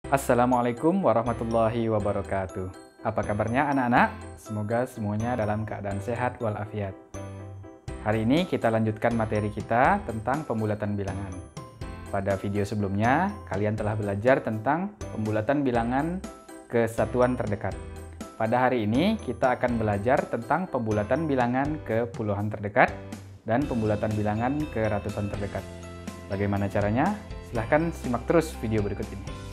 Assalamualaikum warahmatullahi wabarakatuh. Apa kabarnya anak-anak? Semoga semuanya dalam keadaan sehat walafiat. Hari ini kita lanjutkan materi kita tentang pembulatan bilangan. Pada video sebelumnya, kalian telah belajar tentang pembulatan bilangan ke satuan terdekat. Pada hari ini, kita akan belajar tentang pembulatan bilangan ke puluhan terdekat dan pembulatan bilangan ke ratusan terdekat. Bagaimana caranya? Silahkan simak terus video berikut ini.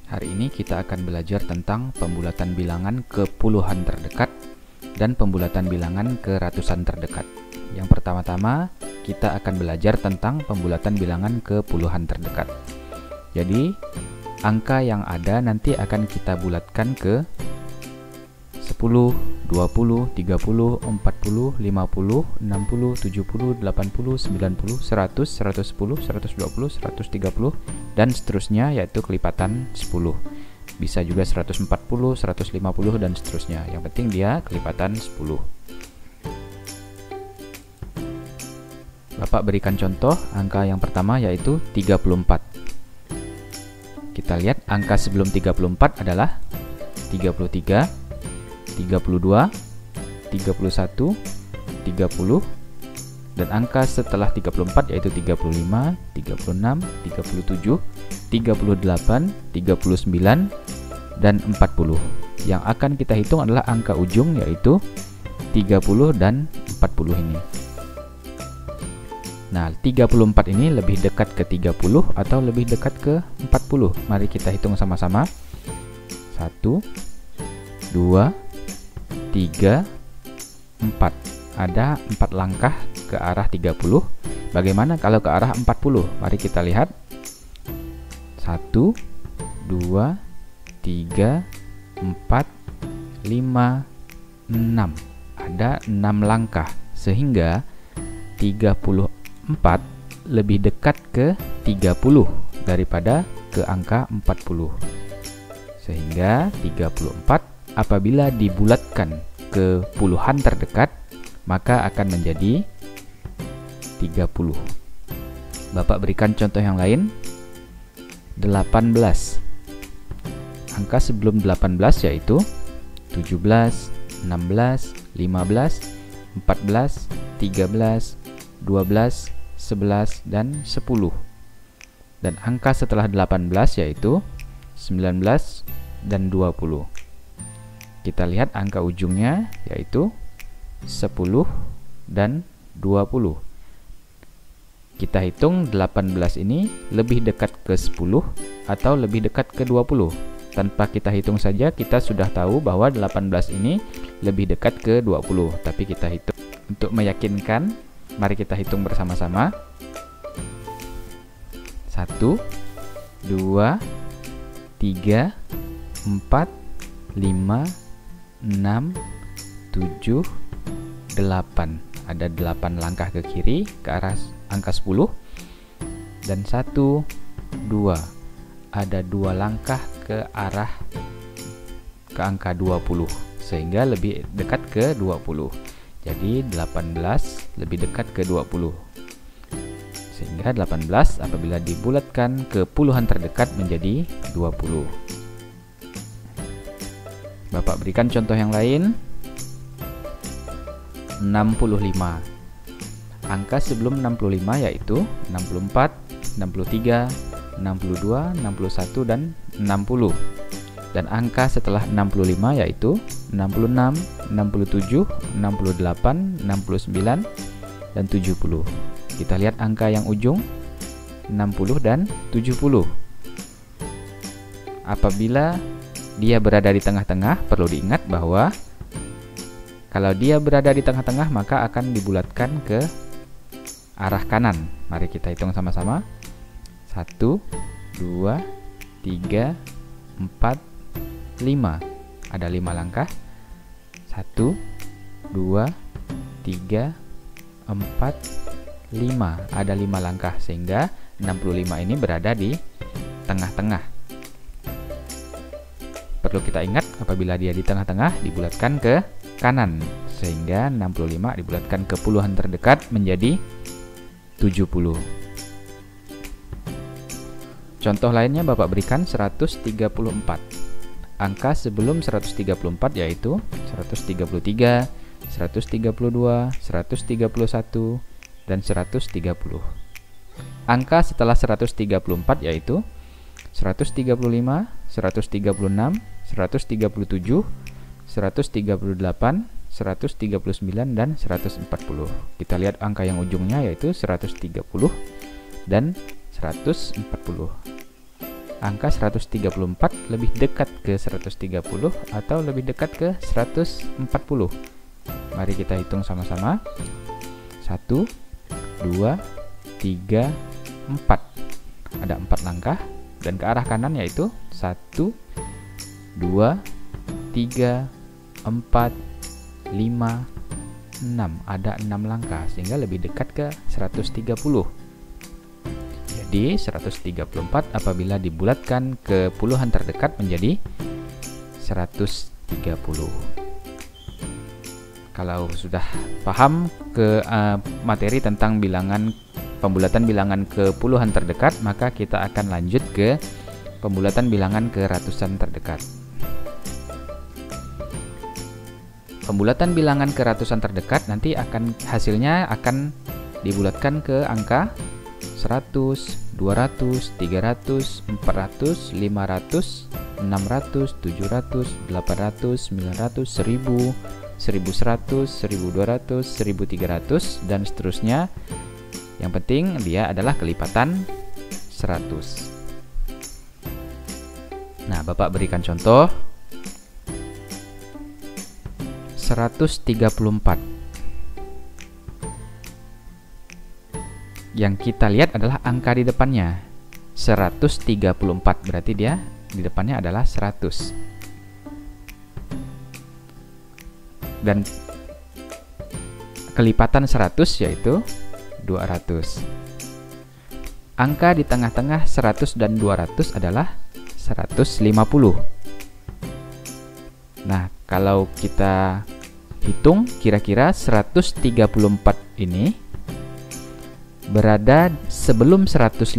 Hari ini kita akan belajar tentang pembulatan bilangan ke puluhan terdekat dan pembulatan bilangan ke ratusan terdekat. Yang pertama-tama, kita akan belajar tentang pembulatan bilangan ke puluhan terdekat. Jadi, angka yang ada nanti akan kita bulatkan ke 10, 20, 30, 40, 50, 60, 70, 80, 90, 100, 110, 120, 130, dan seterusnya, yaitu kelipatan 10. Bisa juga 140, 150, dan seterusnya. Yang penting dia kelipatan 10. Bapak berikan contoh angka yang pertama, yaitu 34. Kita lihat angka sebelum 34 adalah 33, 32, 31, 30, dan angka setelah 34 yaitu 35, 36, 37, 38, 39, dan 40. Yang akan kita hitung adalah angka ujung, yaitu 30 dan 40 ini. Nah, 34 ini lebih dekat ke 30 atau lebih dekat ke 40? Mari kita hitung sama-sama. 1, 2, 3, 4. Ada 4 langkah ke arah 30. Bagaimana kalau ke arah 40? Mari kita lihat. 1, 2, 3, 4, 5, 6. Ada 6 langkah. Sehingga 34 lebih dekat ke 30 daripada ke angka 40. Sehingga 34 apabila dibulatkan ke puluhan terdekat, maka akan menjadi 30. Bapak berikan contoh yang lain. 18. Angka sebelum 18 yaitu 17, 16, 15, 14, 13, 12, 11, dan 10. Dan angka setelah 18 yaitu 19 dan 20. Kita lihat angka ujungnya yaitu 10 dan 20. Kita hitung 18 ini lebih dekat ke 10 atau lebih dekat ke 20. Tanpa kita hitung saja kita sudah tahu bahwa 18 ini lebih dekat ke 20. Tapi kita hitung untuk meyakinkan. Mari kita hitung bersama-sama. 1, 2, 3, 4, 5, 6, 7, 8. Ada 8 langkah ke kiri ke arah angka 10. Dan 1, 2. Ada 2 langkah ke arah ke angka 20. Sehingga lebih dekat ke 20. Jadi 18 lebih dekat ke 20. Sehingga 18 apabila dibulatkan ke puluhan terdekat menjadi 20. Bapak berikan contoh yang lain. 65. Angka sebelum 65 yaitu 64, 63, 62, 61, dan 60. Dan angka setelah 65 yaitu 66, 67, 68, 69, dan 70. Kita lihat angka yang ujung 60 dan 70. Apabila dia berada di tengah-tengah, perlu diingat bahwa kalau dia berada di tengah-tengah maka akan dibulatkan ke arah kanan. Mari kita hitung sama-sama. 1, 2, 3, 4, 5. Ada 5 langkah. 1, 2, 3, 4, 5. Ada 5 langkah sehingga 65 ini berada di tengah-tengah. Perlu kita ingat apabila dia di tengah-tengah dibulatkan ke kanan, sehingga 65 dibulatkan ke puluhan terdekat menjadi 70. Contoh lainnya Bapak berikan 134. Angka sebelum 134 yaitu 133, 132, 131, dan 130. Angka setelah 134 yaitu 135, 136, 137, 138, 139, dan 140. Kita lihat angka yang ujungnya yaitu 130 dan 140. Angka 134 lebih dekat ke 130 atau lebih dekat ke 140? Mari kita hitung sama-sama. 1, 2, 3, 4. Ada 4 langkah. Dan ke arah kanan yaitu 1, 2, 3, 4, 5, 6. Ada 6 langkah sehingga lebih dekat ke 130. Jadi 134 apabila dibulatkan ke puluhan terdekat menjadi 130. Kalau sudah paham ke materi tentang pembulatan bilangan ke puluhan terdekat, maka kita akan lanjut ke pembulatan bilangan ke ratusan terdekat. Pembulatan bilangan ke ratusan terdekat nanti hasilnya akan dibulatkan ke angka 100, 200, 300, 400, 500, 600, 700, 800, 900, 1000, 1100, 1200, 1300, dan seterusnya. Yang penting dia adalah kelipatan 100. Nah, Bapak berikan contoh 134. Yang kita lihat adalah angka di depannya 134, berarti dia di depannya adalah 100. Dan kelipatan 100 yaitu 200. Angka di tengah-tengah 100 dan 200 adalah 150. Nah, kalau kita hitung kira-kira 134 ini berada sebelum 150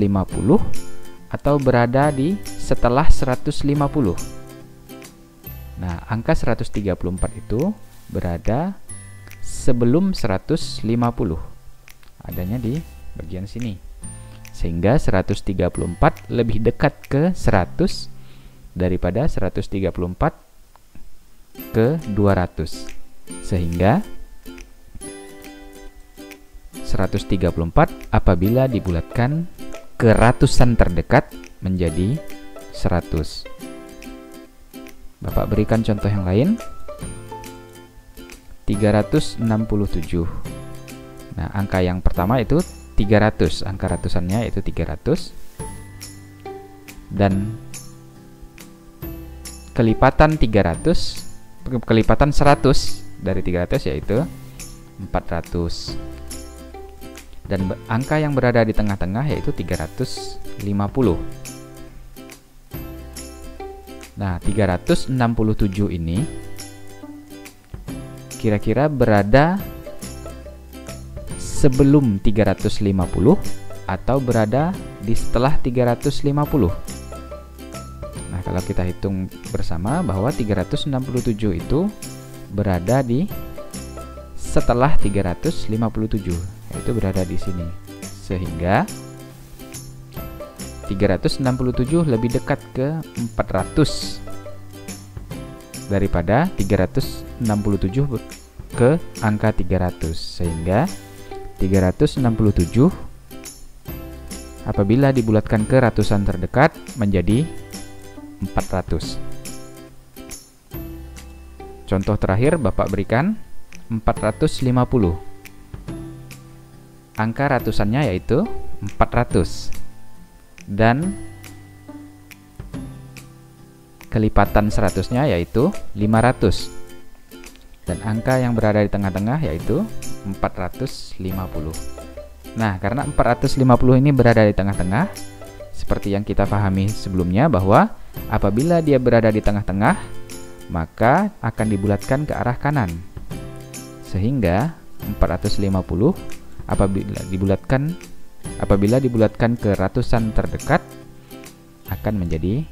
atau berada di setelah 150. Nah, angka 134 itu berada sebelum 150. Adanya di bagian sini. Sehingga 134 lebih dekat ke 100 daripada 134 ke 200. Sehingga 134 apabila dibulatkan ke ratusan terdekat menjadi 100. Bapak berikan contoh yang lain. 367. Nah, angka yang pertama itu 300, angka ratusannya itu 300. Dan kelipatan 100 dari 300 yaitu 400. Dan angka yang berada di tengah-tengah yaitu 350. Nah, 367 ini kira-kira berada sebelum 350 atau berada di setelah 350. Nah, kalau kita hitung bersama bahwa 367 itu berada di setelah 357, yaitu berada di sini. Sehingga 367 lebih dekat ke 400 daripada 367 ke angka 300. Sehingga 367 apabila dibulatkan ke ratusan terdekat menjadi 400. Contoh terakhir Bapak berikan 450. Angka ratusannya yaitu 400. Dan kelipatan 100-nya yaitu 500. Dan angka yang berada di tengah-tengah yaitu 450. Nah, karena 450 ini berada di tengah-tengah, seperti yang kita pahami sebelumnya bahwa apabila dia berada di tengah-tengah, maka akan dibulatkan ke arah kanan. Sehingga 450 apabila dibulatkan ke ratusan terdekat akan menjadi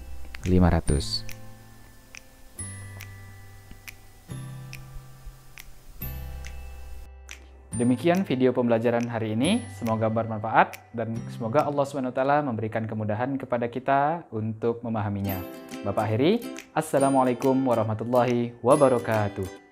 500. Demikian video pembelajaran hari ini, semoga bermanfaat dan semoga Allah SWT memberikan kemudahan kepada kita untuk memahaminya. Bapak akhiri, Assalamualaikum warahmatullahi wabarakatuh.